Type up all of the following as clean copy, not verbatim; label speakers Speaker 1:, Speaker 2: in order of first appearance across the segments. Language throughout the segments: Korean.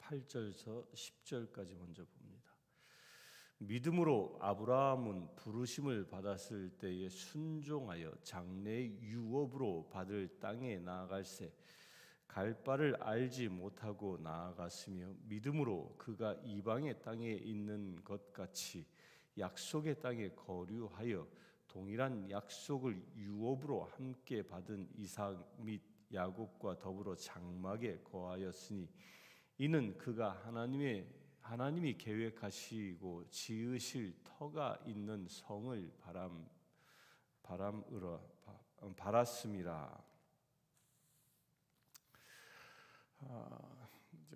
Speaker 1: 8절에서 10절까지 먼저 봅니다. 믿음으로 아브라함은 부르심을 받았을 때에 순종하여 장래의 유업으로 받을 땅에 나아갈새 갈 바를 알지 못하고 나아갔으며 믿음으로 그가 이방의 땅에 있는 것 같이 약속의 땅에 거류하여 동일한 약속을 유업으로 함께 받은 이삭 및 야곱과 더불어 장막에 거하였으니 이는 그가 하나님이 계획하시고 지으실 터가 있는 성을 바랐음이라.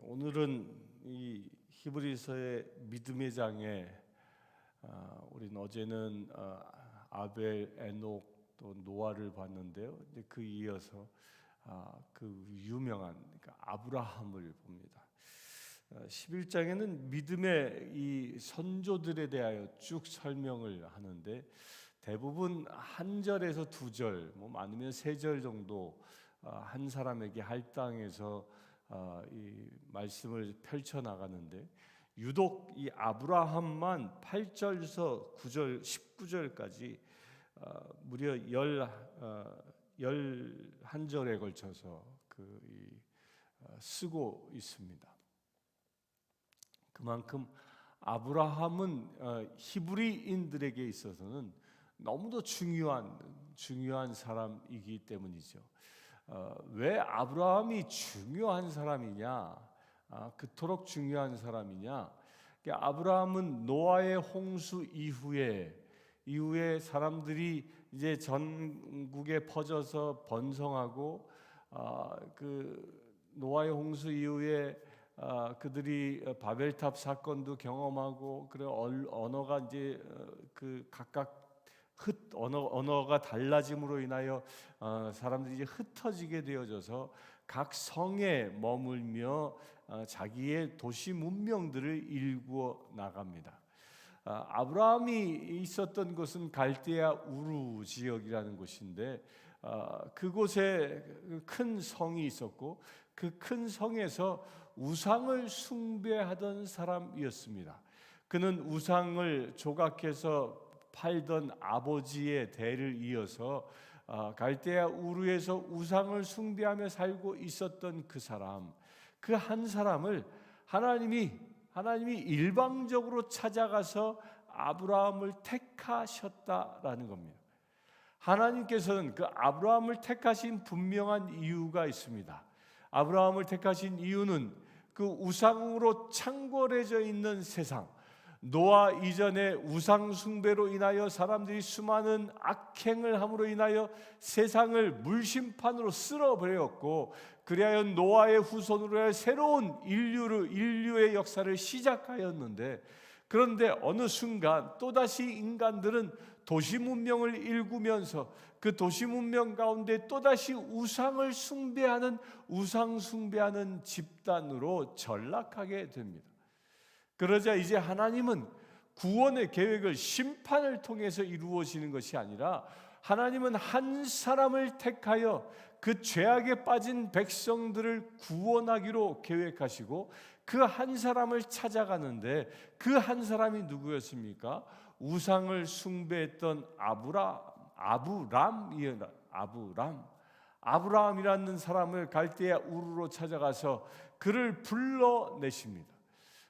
Speaker 1: 오늘은 이 히브리서의 믿음의 장에 우리는 어제는 아벨, 에녹 또 노아를 봤는데요. 이제 그 이어서 그 유명한 그러니까 아브라함을 봅니다. 11장에는 믿음의 이 선조들에 대하여 쭉 설명을 하는데 대부분 한 절에서 두 절, 뭐 많으면 세 절 정도 한 사람에게 할당해서 이 말씀을 펼쳐 나가는데 유독 이 아브라함만 8절에서 9절, 19절까지 무려 11절에 걸쳐서 쓰고 있습니다. 그만큼 아브라함은 히브리인들에게 있어서는 너무도 중요한 사람이기 때문이죠. 왜 아브라함이 중요한 사람이냐? 그토록 중요한 사람이냐? 아브라함은 노아의 홍수 이후에 사람들이 이제 전국에 퍼져서 번성하고 그 노아의 홍수 이후에 그들이 바벨탑 사건도 경험하고 그래 언어가 이제 그 각각 언어가 달라짐으로 인하여 사람들이 이제 흩어지게 되어져서 각 성에 머물며 자기의 도시 문명들을 일구어 나갑니다. 아브라함이 있었던 곳은 갈대아 우르 지역이라는 곳인데 그곳에 큰 성이 있었고 그 큰 성에서 우상을 숭배하던 사람이었습니다. 그는 우상을 조각해서 팔던 아버지의 대를 이어서 갈대아 우르에서 우상을 숭배하며 살고 있었던 그 사람, 그 한 사람을 하나님이 일방적으로 찾아가서 아브라함을 택하셨다라는 겁니다. 하나님께서는 그 아브라함을 택하신 분명한 이유가 있습니다. 아브라함을 택하신 이유는 그 우상으로 창궐해져 있는 세상, 노아 이전에 우상 숭배로 인하여 사람들이 수많은 악행을 함으로 인하여 세상을 물심판으로 쓸어버렸고 그리하여 노아의 후손으로 새로운 인류의 역사를 시작하였는데 그런데 어느 순간 또다시 인간들은 도시 문명을 일구면서 그 도시 문명 가운데 또다시 우상 숭배하는 집단으로 전락하게 됩니다. 그러자 이제 하나님은 구원의 계획을 심판을 통해서 이루어지는 것이 아니라 하나님은 한 사람을 택하여 그 죄악에 빠진 백성들을 구원하기로 계획하시고 그 한 사람을 찾아가는데 그 한 사람이 누구였습니까? 우상을 숭배했던 아브라함이라는 사람을 갈대아 우르로 찾아가서 그를 불러내십니다.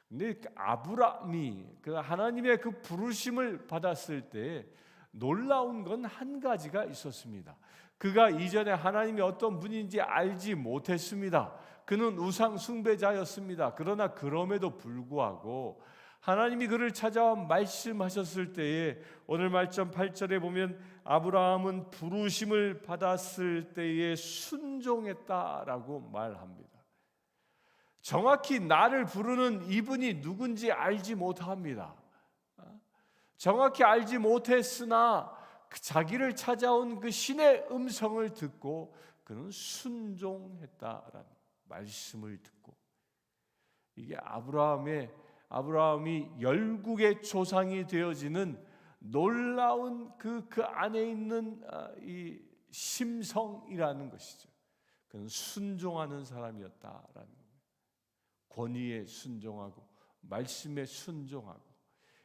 Speaker 1: 근데 아브라함이 그 하나님의 그 부르심을 받았을 때 놀라운 건 한 가지가 있었습니다. 그가 이전에 하나님이 어떤 분인지 알지 못했습니다. 그는 우상 숭배자였습니다. 그러나 그럼에도 불구하고 하나님이 그를 찾아와 말씀하셨을 때에 오늘 말씀 8절에 보면 아브라함은 부르심을 받았을 때에 순종했다라고 말합니다. 정확히 나를 부르는 이분이 누군지 알지 못합니다. 정확히 알지 못했으나 자기를 찾아온 그 신의 음성을 듣고 그는 순종했다라는 말씀을 듣고 이게 아브라함이 열국의 조상이 되어지는 놀라운 그 안에 있는 이 심성이라는 것이죠. 그는 순종하는 사람이었다라는 겁니다. 권위에 순종하고 말씀에 순종하고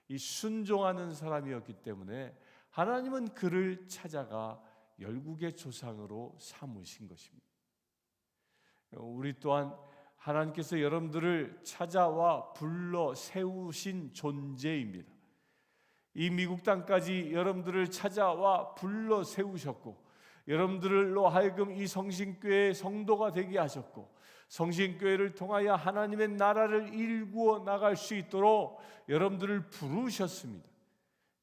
Speaker 1: 이 순종하는 사람이었기 때문에 하나님은 그를 찾아가 열국의 조상으로 삼으신 것입니다. 우리 또한 하나님께서 여러분들을 찾아와 불러 세우신 존재입니다. 이 미국 땅까지 여러분들을 찾아와 불러 세우셨고, 여러분들로 하여금 이 성신교회의 성도가 되게 하셨고, 성신교회를 통하여 하나님의 나라를 일구어 나갈 수 있도록 여러분들을 부르셨습니다.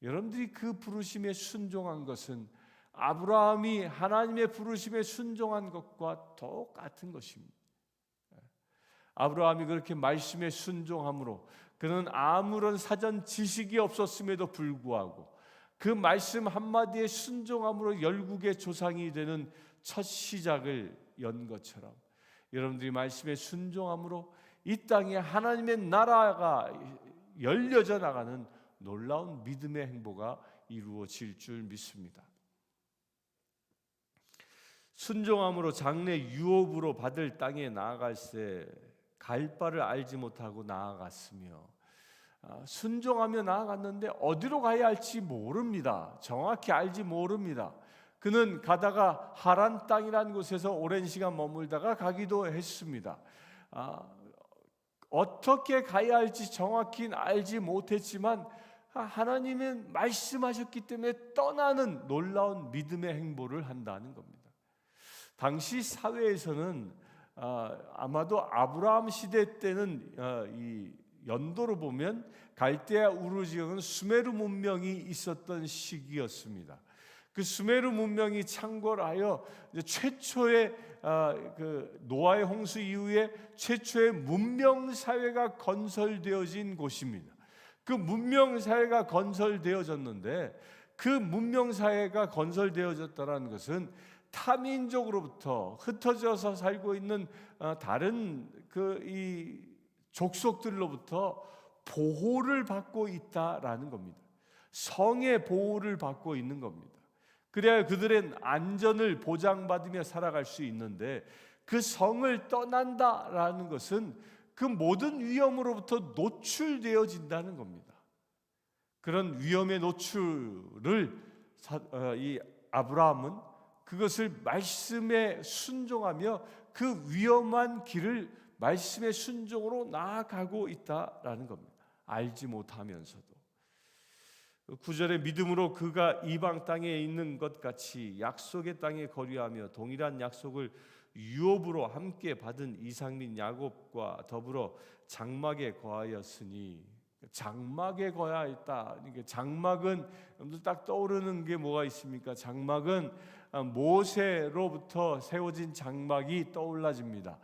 Speaker 1: 여러분들이 그 부르심에 순종한 것은 아브라함이 하나님의 부르심에 순종한 것과 똑같은 것입니다. 아브라함이 그렇게 말씀에 순종함으로 그는 아무런 사전 지식이 없었음에도 불구하고 그 말씀 한마디에 순종함으로 열국의 조상이 되는 첫 시작을 연 것처럼 여러분들이 말씀에 순종함으로 이 땅에 하나님의 나라가 열려져 나가는 놀라운 믿음의 행보가 이루어질 줄 믿습니다. 순종함으로 장래 유업으로 받을 땅에 나아갈새 갈 바를 알지 못하고 나아갔으며, 순종하며 나아갔는데 어디로 가야 할지 모릅니다. 정확히 알지 모릅니다. 그는 가다가 하란 땅이라는 곳에서 오랜 시간 머물다가 가기도 했습니다. 어떻게 가야 할지 정확히 알지 못했지만 하나님은 말씀하셨기 때문에 떠나는 놀라운 믿음의 행보를 한다는 겁니다. 당시 사회에서는 아마도 아브라함 시대 때는 이 연도로 보면 갈대아 우르 지역은 수메르 문명이 있었던 시기였습니다. 그 수메르 문명이 창궐하여 최초의 그 노아의 홍수 이후에 최초의 문명 사회가 건설되어진 곳입니다. 그 문명 사회가 건설되어졌는데 그 문명 사회가 건설되어졌다는 것은 타민족으로부터 흩어져서 살고 있는 다른 이 족속들로부터 보호를 받고 있다라는 겁니다. 성의 보호를 받고 있는 겁니다. 그래야 그들의 안전을 보장받으며 살아갈 수 있는데 그 성을 떠난다라는 것은 그 모든 위험으로부터 노출되어진다는 겁니다. 그런 위험의 노출을 이 아브라함은 그것을 말씀에 순종하며 그 위험한 길을 말씀의 순종으로 나아가고 있다라는 겁니다. 알지 못하면서도. 9절에 믿음으로 그가 이방 땅에 있는 것 같이 약속의 땅에 거류하며 동일한 약속을 유업으로 함께 받은 이삭 및 야곱과 더불어 장막에 거하였으니, 장막에 거하였다. 그러니까 장막은 여러분들 딱 떠오르는 게 뭐가 있습니까? 장막은 모세로부터 세워진 장막이 떠올라집니다.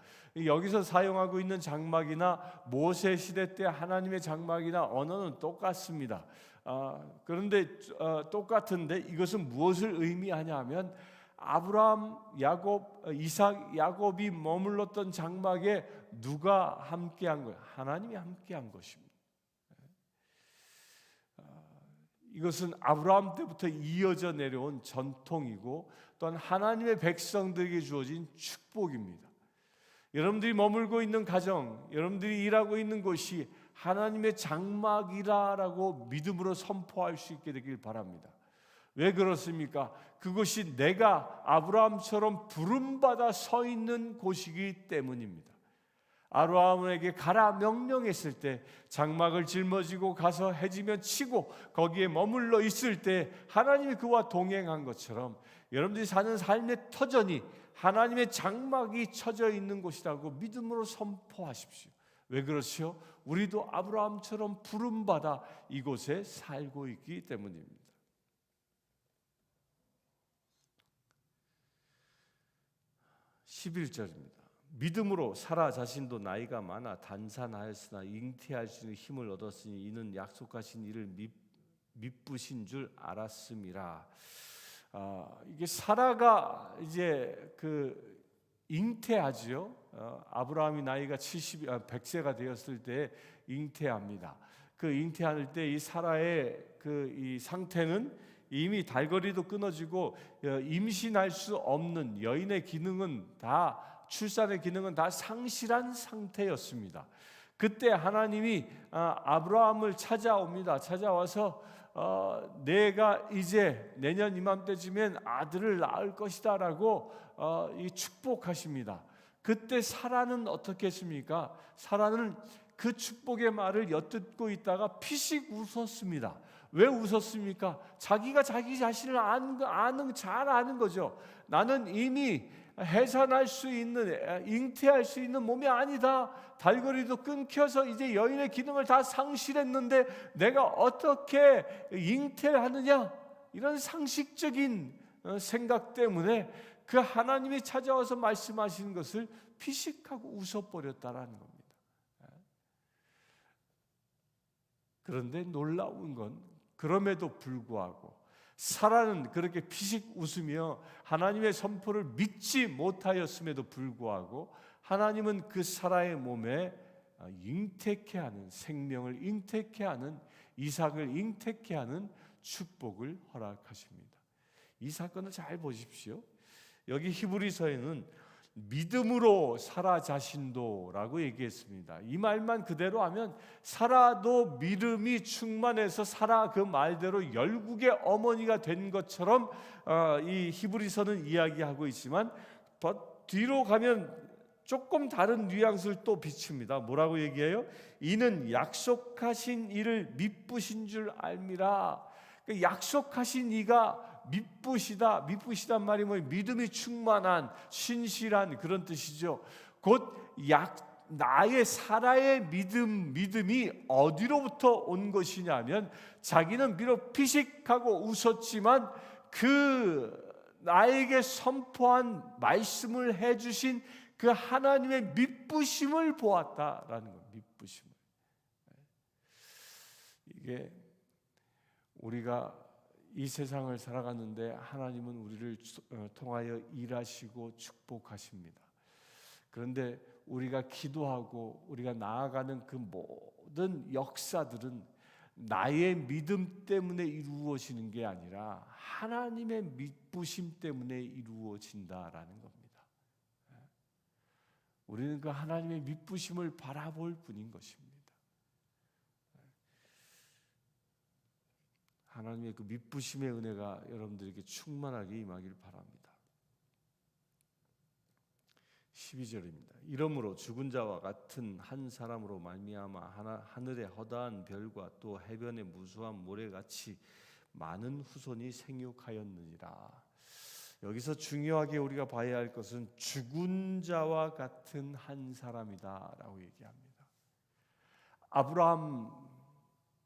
Speaker 1: 여기서 사용하고 있는 장막이나 모세 시대 때 하나님의 장막이나 언어는 똑같습니다. 그런데 똑같은데 이것은 무엇을 의미하냐면 아브라함, 야곱, 이삭, 야곱이 머물렀던 장막에 누가 함께한 거예요? 하나님이 함께한 것입니다. 이것은 아브라함 때부터 이어져 내려온 전통이고 또한 하나님의 백성들에게 주어진 축복입니다. 여러분들이 머물고 있는 가정, 여러분들이 일하고 있는 곳이 하나님의 장막이라고 믿음으로 선포할 수 있게 되길 바랍니다. 왜 그렇습니까? 그것이 내가 아브라함처럼 부름받아 서 있는 곳이기 때문입니다. 아브라함에게 가라 명령했을 때 장막을 짊어지고 가서 해지면 치고 거기에 머물러 있을 때 하나님이 그와 동행한 것처럼 여러분들이 사는 삶의 터전이 하나님의 장막이 쳐져 있는 곳이라고 믿음으로 선포하십시오. 왜 그렇죠? 우리도 아브라함처럼 부름받아 이곳에 살고 있기 때문입니다. 11절입니다. 믿음으로 사라 자신도 나이가 많아 단산하였으나 잉태할 수 있는 힘을 얻었으니 이는 약속하신 이를 미쁘신 줄 알았음이라. 이게 사라가 이제 그 잉태하지요. 아브라함이 나이가 100세가 되었을 때 잉태합니다. 그 잉태할 때 이 사라의 이 상태는 이미 달거리도 끊어지고 임신할 수 없는 여인의 기능은 다 출산의 기능은 다 상실한 상태였습니다. 그때 하나님이 아브라함을 찾아옵니다. 찾아와서 내가 이제 내년 이맘때쯤엔 아들을 낳을 것이다라고 축복하십니다. 그때 사라는 어떻게 했습니까? 사라는 그 축복의 말을 엿듣고 있다가 피식 웃었습니다. 왜 웃었습니까? 자기가 자기 자신을 잘 아는 거죠. 나는 이미 해산할 수 있는, 잉태할 수 있는 몸이 아니다. 달고리도 끊겨서 이제 여인의 기능을 다 상실했는데 내가 어떻게 잉태를 하느냐? 이런 상식적인 생각 때문에 그 하나님이 찾아와서 말씀하시는 것을 피식하고 웃어버렸다라는 겁니다. 그런데 놀라운 건 그럼에도 불구하고 사라는 그렇게 피식 웃으며 하나님의 선포를 믿지 못하였음에도 불구하고 하나님은 그 사라의 몸에 잉태케 하는, 생명을 잉태케 하는, 이삭을 잉태케 하는 축복을 허락하십니다. 이 사건을 잘 보십시오. 여기 히브리서에는 믿음으로 사라 자신도라고 얘기했습니다. 이 말만 그대로 하면 사라도 믿음이 충만해서 사라 그 말대로 열국의 어머니가 된 것처럼 이 히브리서는 이야기하고 있지만 뒤로 가면 조금 다른 뉘앙스를 또 비춥니다. 뭐라고 얘기해요? 이는 약속하신 이를 미쁘신 줄 알미라. 약속하신 이가 미쁘시단 말이 뭐예요? 믿음이 충만한, 신실한 그런 뜻이죠. 곧 나의 사라의 믿음이 어디로부터 온 것이냐면 자기는 비록 피식하고 웃었지만 그 나에게 선포한 말씀을 해주신 그 하나님의 미쁘심을 보았다라는 것. 미쁘심을. 이게 우리가 이 세상을 살아가는데 하나님은 우리를 통하여 일하시고 축복하십니다. 그런데 우리가 기도하고 우리가 나아가는 그 모든 역사들은 나의 믿음 때문에 이루어지는 게 아니라 하나님의 미쁘심 때문에 이루어진다라는 겁니다. 우리는 그 하나님의 미쁘심을 바라볼 뿐인 것입니다. 하나님의 그 미쁘심의 은혜가 여러분들에게 충만하게 임하길 바랍니다. 12절입니다. 이러므로 죽은 자와 같은 한 사람으로 말미암아 하늘의 허다한 별과 또 해변의 무수한 모래같이 많은 후손이 생육하였느니라. 여기서 중요하게 우리가 봐야 할 것은 죽은 자와 같은 한 사람이다라고 얘기합니다.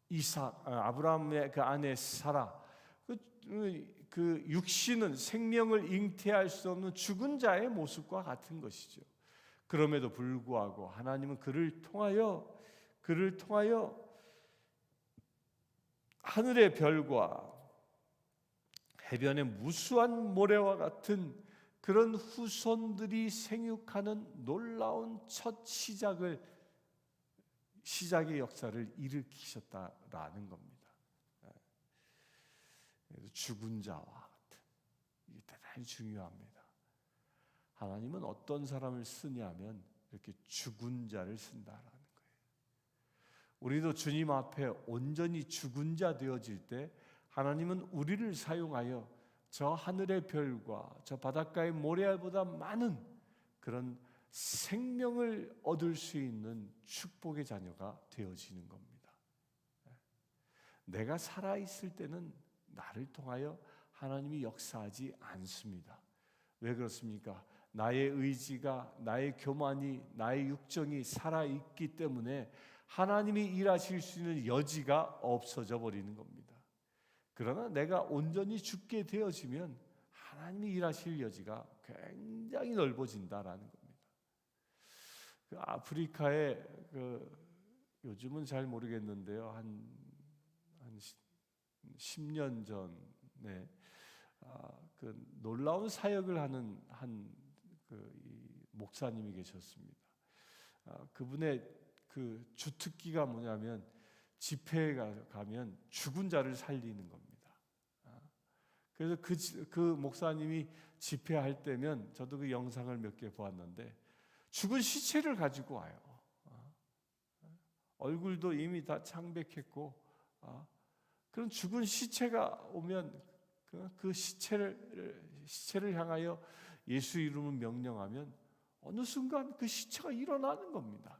Speaker 1: 아브라함의 그 아내 사라, 그 육신은 생명을 잉태할 수 없는 죽은 자의 모습과 같은 것이죠. 그럼에도 불구하고 하나님은 그를 통하여 하늘의 별과 해변의 무수한 모래와 같은 그런 후손들이 생육하는 놀라운 첫 시작의 역사를 일으키셨다라는 겁니다. 죽은 자와 같은, 이게 대단히 중요합니다. 하나님은 어떤 사람을 쓰냐면 이렇게 죽은 자를 쓴다라는 거예요. 우리도 주님 앞에 온전히 죽은 자 되어질 때 하나님은 우리를 사용하여 저 하늘의 별과 저 바닷가의 모래알보다 많은 그런 생명을 얻을 수 있는 축복의 자녀가 되어지는 겁니다. 내가 살아있을 때는 나를 통하여 하나님이 역사하지 않습니다. 왜 그렇습니까? 나의 의지가, 나의 교만이, 나의 육정이 살아있기 때문에 하나님이 일하실 수 있는 여지가 없어져 버리는 겁니다. 그러나 내가 온전히 죽게 되어지면 하나님이 일하실 여지가 굉장히 넓어진다라는 겁니다. 그 아프리카에 요즘은 잘 모르겠는데요. 한 10년 전에 그 놀라운 사역을 하는 이 목사님이 계셨습니다. 그분의 그 주특기가 뭐냐면 집회에 가면 죽은 자를 살리는 겁니다. 그래서 그 목사님이 집회할 때면 저도 그 영상을 몇 개 보았는데 죽은 시체를 가지고 와요. 얼굴도 이미 다 창백했고, 그런 죽은 시체가 오면 그 시체를 향하여 예수 이름을 명령하면 어느 순간 그 시체가 일어나는 겁니다.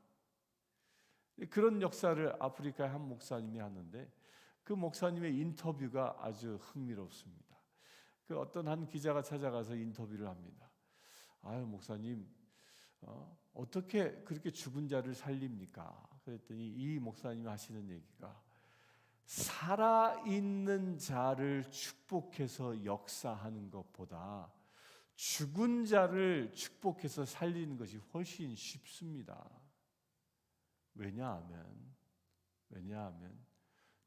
Speaker 1: 그런 역사를 아프리카의 한 목사님이 하는데, 그 목사님의 인터뷰가 아주 흥미롭습니다. 그 어떤 한 기자가 찾아가서 인터뷰를 합니다. 아유, 목사님, 어떻게 그렇게 죽은 자를 살립니까? 그랬더니 이 목사님이 하시는 얘기가, 살아있는 자를 축복해서 역사하는 것보다 죽은 자를 축복해서 살리는 것이 훨씬 쉽습니다. 왜냐하면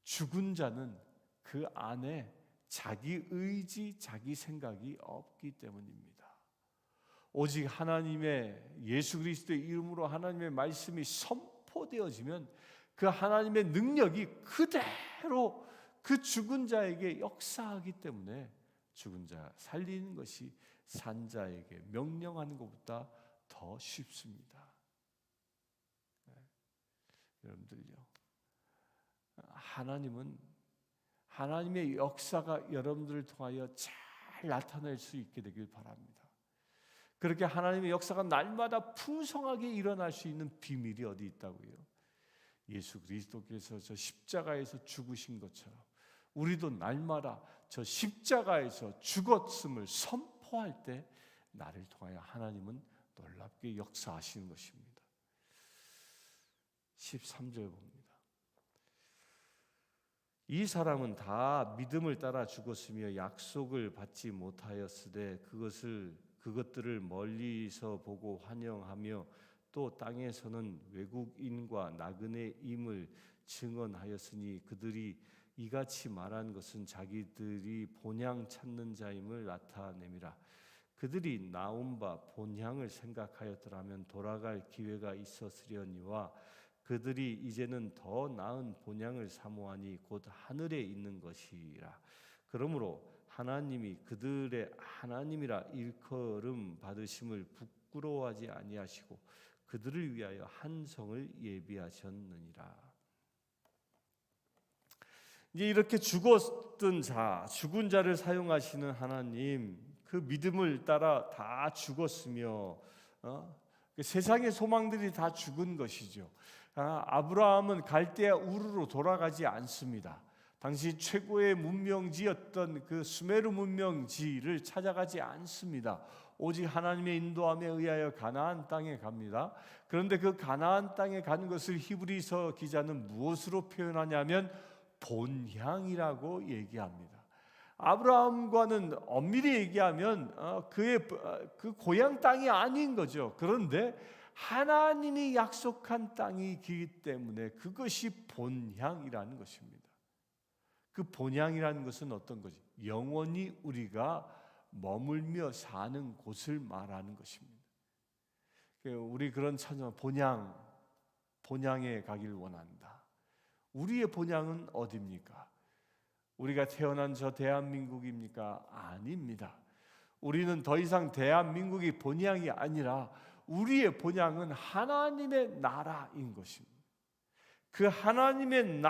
Speaker 1: 죽은 자는 그 안에 자기 의지, 자기 생각이 없기 때문입니다. 오직 하나님의 예수 그리스도의 이름으로 하나님의 말씀이 선포되어지면 그 하나님의 능력이 그대로 그 죽은 자에게 역사하기 때문에 죽은 자 살리는 것이 산 자에게 명령하는 것보다 더 쉽습니다. 여러분들요, 하나님의 역사가 여러분들을 통하여 잘 나타낼 수 있게 되길 바랍니다. 그렇게 하나님의 역사가 날마다 풍성하게 일어날 수 있는 비밀이 어디 있다고요? 예수 그리스도께서 저 십자가에서 죽으신 것처럼 우리도 날마다 저 십자가에서 죽었음을 선포할 때 나를 통하여 하나님은 놀랍게 역사하시는 것입니다. 13절 봅니다. 이 사람은 다 믿음을 따라 죽었으며 약속을 받지 못하였으되 그것들을 멀리서 보고 환영하며 또 땅에서는 외국인과 나그네임을 증언하였으니 그들이 이같이 말한 것은 자기들이 본향 찾는 자임을 나타냄이라. 그들이 나온 바 본향을 생각하였더라면 돌아갈 기회가 있었으려니와 그들이 이제는 더 나은 본향을 사모하니 곧 하늘에 있는 것이라. 그러므로 하나님이 그들의 하나님이라 일컬음 받으심을 부끄러워하지 아니하시고 그들을 위하여 한 성을 예비하셨느니라. 이제 이렇게 죽은 자를 사용하시는 하나님, 그 믿음을 따라 다 죽었으며 세상의 소망들이 다 죽은 것이죠. 아브라함은 갈대아 우르로 돌아가지 않습니다. 당시 최고의 문명지였던 그 수메르 문명지를 찾아가지 않습니다. 오직 하나님의 인도함에 의하여 가나안 땅에 갑니다. 그런데 그 가나안 땅에 간 것을 히브리서 기자는 무엇으로 표현하냐면 본향이라고 얘기합니다. 아브라함과는 엄밀히 얘기하면 그의 그 고향 땅이 아닌 거죠. 그런데 하나님이 약속한 땅이기 때문에 그것이 본향이라는 것입니다. 그 본향이라는 것은 어떤 거지? 영원히 우리가 머물며 사는 곳을 말하는 것입니다. 우리 그런 찬양, 본향에 가길 원한다. 우리의 본향은 어디입니까? 우리가 태어난 저 대한민국입니까? 아닙니다. 우리는 더 이상 대한민국이 본향이 아니라 우리의 본향은 하나님의 나라인 것입니다. 그 하나님의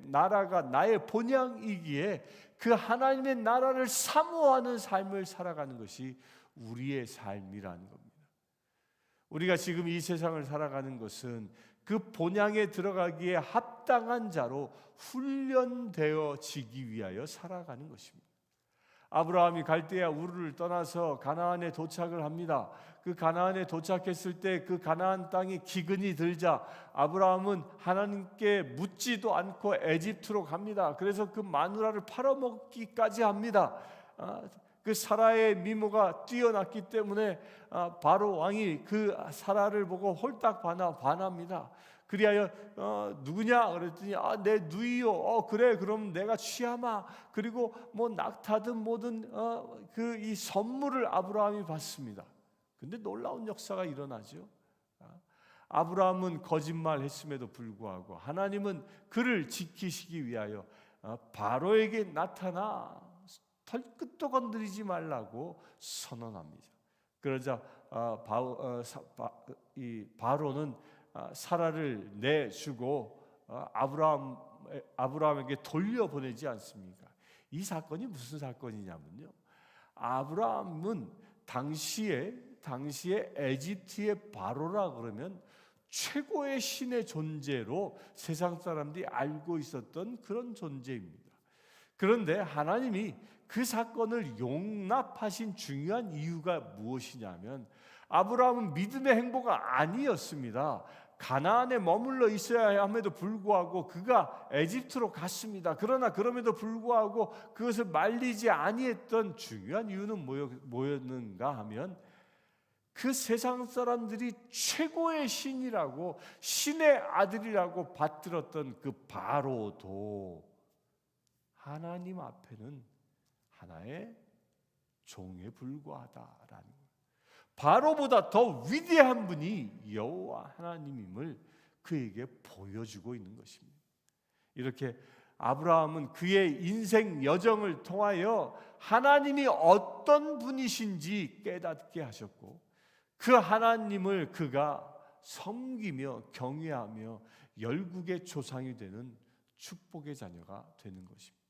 Speaker 1: 나라가 나의 본향이기에 그 하나님의 나라를 사모하는 삶을 살아가는 것이 우리의 삶이라는 겁니다. 우리가 지금 이 세상을 살아가는 것은 그 본향에 들어가기에 합당한 자로 훈련되어지기 위하여 살아가는 것입니다. 아브라함이 갈대아 우르를 떠나서 가나안에 도착을 합니다. 그 가나안에 도착했을 때 그 가나안 땅이 기근이 들자 아브라함은 하나님께 묻지도 않고 에집트로 갑니다. 그래서 그 마누라를 팔아먹기까지 합니다. 그 사라의 미모가 뛰어났기 때문에 바로 왕이 그 사라를 보고 홀딱 반합니다. 그리하여 누구냐 그랬더니 내 누이요. 그래 그럼 내가 취하마. 그리고 뭐 낙타든 뭐든 그 이 선물을 아브라함이 받습니다. 근데 놀라운 역사가 일어나죠. 아브라함은 거짓말했음에도 불구하고 하나님은 그를 지키시기 위하여 바로에게 나타나 털끝도 건드리지 말라고 선언합니다. 그러자 바로는 사라를 내주고 아브라함에게 돌려보내지 않습니까? 이 사건이 무슨 사건이냐면요, 아브라함은 당시에 에집트의 바로라 그러면 최고의 신의 존재로 세상 사람들이 알고 있었던 그런 존재입니다. 그런데 하나님이 그 사건을 용납하신 중요한 이유가 무엇이냐면, 아브라함은 믿음의 행보가 아니었습니다. 가나안에 머물러 있어야 함에도 불구하고 그가 에집트로 갔습니다. 그러나 그럼에도 불구하고 그것을 말리지 아니했던 중요한 이유는 뭐였는가 하면, 그 세상 사람들이 최고의 신이라고, 신의 아들이라고 받들었던 그 바로도 하나님 앞에는 하나의 종에 불과하다라는 거예요. 바로보다 더 위대한 분이 여호와 하나님임을 그에게 보여주고 있는 것입니다. 이렇게 아브라함은 그의 인생 여정을 통하여 하나님이 어떤 분이신지 깨닫게 하셨고, 그 하나님을 그가 섬기며 경외하며 열국의 조상이 되는 축복의 자녀가 되는 것입니다.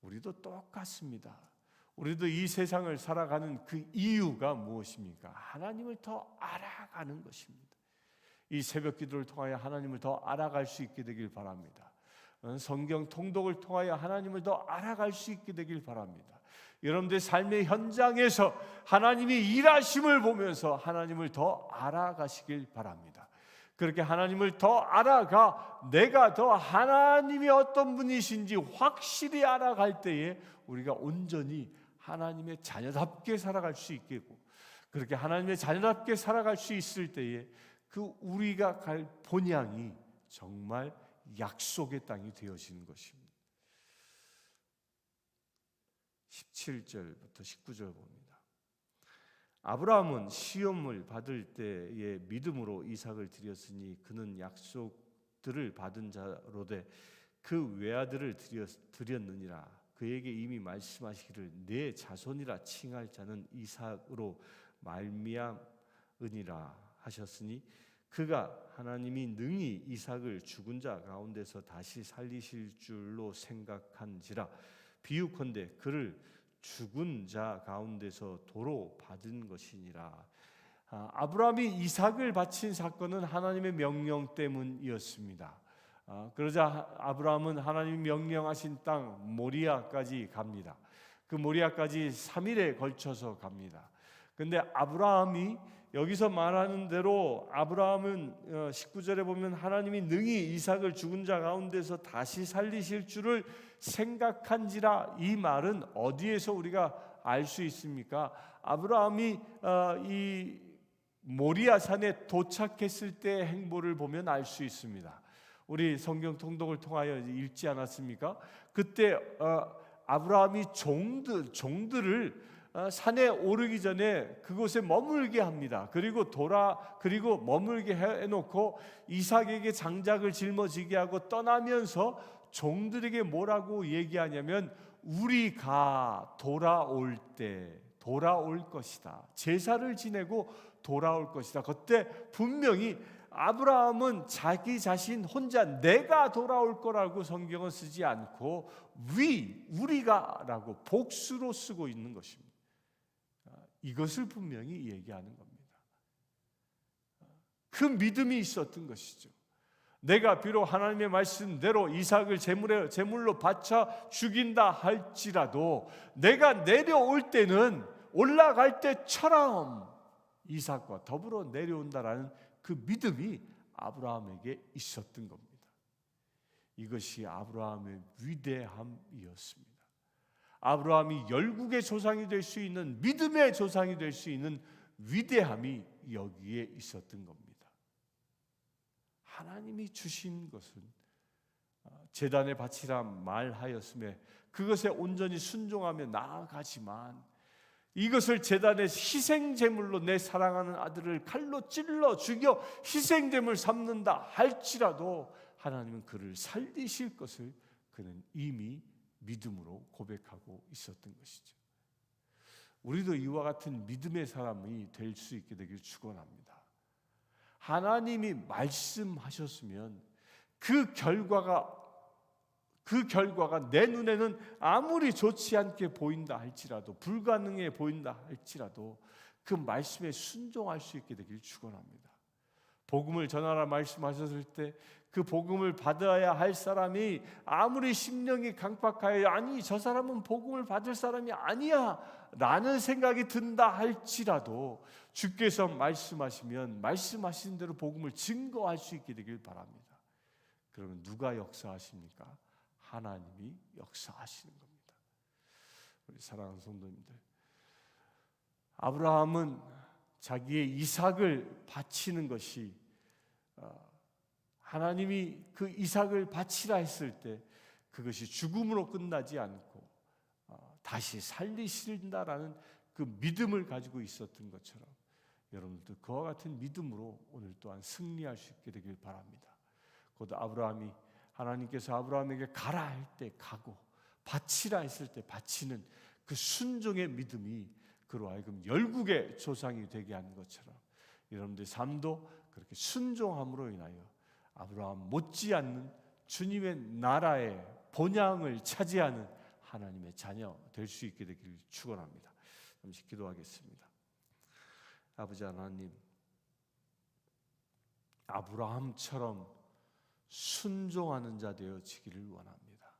Speaker 1: 우리도 똑같습니다. 우리도 이 세상을 살아가는 그 이유가 무엇입니까? 하나님을 더 알아가는 것입니다. 이 새벽 기도를 통하여 하나님을 더 알아갈 수 있게 되길 바랍니다. 성경 통독을 통하여 하나님을 더 알아갈 수 있게 되길 바랍니다. 여러분들의 삶의 현장에서 하나님이 일하심을 보면서 하나님을 더 알아가시길 바랍니다. 그렇게 하나님을 더 알아가 내가 더 하나님이 어떤 분이신지 확실히 알아갈 때에 우리가 온전히 하나님의 자녀답게 살아갈 수 있겠고, 그렇게 하나님의 자녀답게 살아갈 수 있을 때에 그 우리가 갈 본향이 정말 약속의 땅이 되어지는 것입니다. 17절부터 19절 봅니다. 아브라함은 시험을 받을 때에 믿음으로 이삭을 드렸으니 그는 약속들을 받은 자로되 그 외아들을 드렸느니라. 그에게 이미 말씀하시기를 내 자손이라 칭할 자는 이삭으로 말미암으니라 하셨으니, 그가 하나님이 능히 이삭을 죽은 자 가운데서 다시 살리실 줄로 생각한지라. 비유컨대 그를 죽은 자 가운데서 도로 받은 것이니라. 아브라함이 이삭을 바친 사건은 하나님의 명령 때문이었습니다. 그러자 아브라함은 하나님이 명령하신 땅 모리아까지 갑니다. 그 모리아까지 3일에 걸쳐서 갑니다. 근데 아브라함이 여기서 말하는 대로 아브라함은 19절에 보면 하나님이 능히 이삭을 죽은 자 가운데서 다시 살리실 줄을 생각한지라. 이 말은 어디에서 우리가 알 수 있습니까? 아브라함이 이 모리아 산에 도착했을 때 행보를 보면 알 수 있습니다. 우리 성경 통독을 통하여 읽지 않았습니까? 그때 아브라함이 종들을 산에 오르기 전에 그곳에 머물게 합니다. 그리고 머물게 해놓고 이삭에게 장작을 짊어지게 하고 떠나면서 종들에게 뭐라고 얘기하냐면, 우리가 돌아올 때 돌아올 것이다. 제사를 지내고 돌아올 것이다. 그때 분명히 아브라함은 자기 자신 혼자 내가 돌아올 거라고 성경은 쓰지 않고 우리가라고 복수로 쓰고 있는 것입니다. 이것을 분명히 얘기하는 겁니다. 그 믿음이 있었던 것이죠. 내가 비록 하나님의 말씀대로 이삭을 제물로 바쳐 죽인다 할지라도 내가 내려올 때는 올라갈 때처럼 이삭과 더불어 내려온다라는 그 믿음이 아브라함에게 있었던 겁니다. 이것이 아브라함의 위대함이었습니다. 아브라함이 열국의 조상이 될 수 있는, 믿음의 조상이 될 수 있는 위대함이 여기에 있었던 겁니다. 하나님이 주신 것은 제단에 바치라 말하였음에 그것에 온전히 순종하며 나아가지만, 이것을 제단의 희생제물로 내 사랑하는 아들을 칼로 찔러 죽여 희생제물 삼는다 할지라도 하나님은 그를 살리실 것을 그는 이미 믿음으로 고백하고 있었던 것이죠. 우리도 이와 같은 믿음의 사람이 될 수 있게 되길 축원합니다. 하나님이 말씀하셨으면 그 결과가 내 눈에는 아무리 좋지 않게 보인다 할지라도, 불가능해 보인다 할지라도 그 말씀에 순종할 수 있게 되길 축원합니다. 복음을 전하라 말씀하셨을 때 그 복음을 받아야 할 사람이 아무리 심령이 강팍하여 아니 저 사람은 복음을 받을 사람이 아니야 라는 생각이 든다 할지라도 주께서 말씀하시면 말씀하신 대로 복음을 증거할 수 있게 되길 바랍니다. 그러면 누가 역사하십니까? 하나님이 역사하시는 겁니다. 우리 사랑하는 성도님들, 아브라함은 자기의 이삭을 바치는 것이 하나님이 그 이삭을 바치라 했을 때 그것이 죽음으로 끝나지 않고 다시 살리신다라는 그 믿음을 가지고 있었던 것처럼 여러분들도 그와 같은 믿음으로 오늘 또한 승리할 수 있게 되길 바랍니다. 곧 아브라함이 하나님께서 아브라함에게 가라 할 때 가고 바치라 했을 때 바치는 그 순종의 믿음이 그로 하여금 열국의 조상이 되게 한 것처럼 여러분들의 삶도 그렇게 순종함으로 인하여 아브라함 못지않는 주님의 나라의 본향을 차지하는 하나님의 자녀 될 수 있게 되기를 축원합니다. 잠시 기도하겠습니다. 아버지 하나님, 아브라함처럼 순종하는 자 되어지기를 원합니다.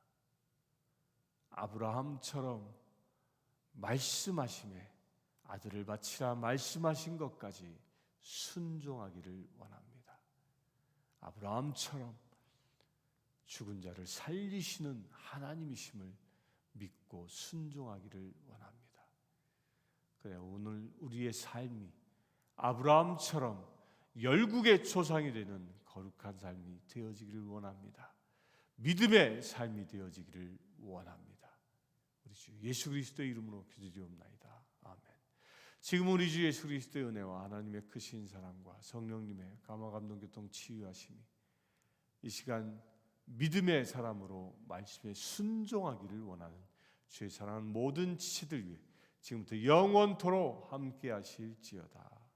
Speaker 1: 아브라함처럼 말씀하심에 아들을 바치라 말씀하신 것까지 순종하기를 원합니다. 아브라함처럼 죽은 자를 살리시는 하나님이심을 믿고 순종하기를 원합니다. 그래 오늘 우리의 삶이 아브라함처럼 열국의 조상이 되는 거룩한 삶이 되어지기를 원합니다. 믿음의 삶이 되어지기를 원합니다. 우리 주 예수 그리스도의 이름으로 기도드리옵나이다. 아멘. 지금 우리 주 예수 그리스도의 은혜와 하나님의 크신 사랑과 성령님의 감화 감동 교통 치유하심이 이 시간 믿음의 사람으로 말씀에 순종하기를 원하는 주의 사랑하는 모든 지체들 위해 지금부터 영원토록 함께 하실지어다.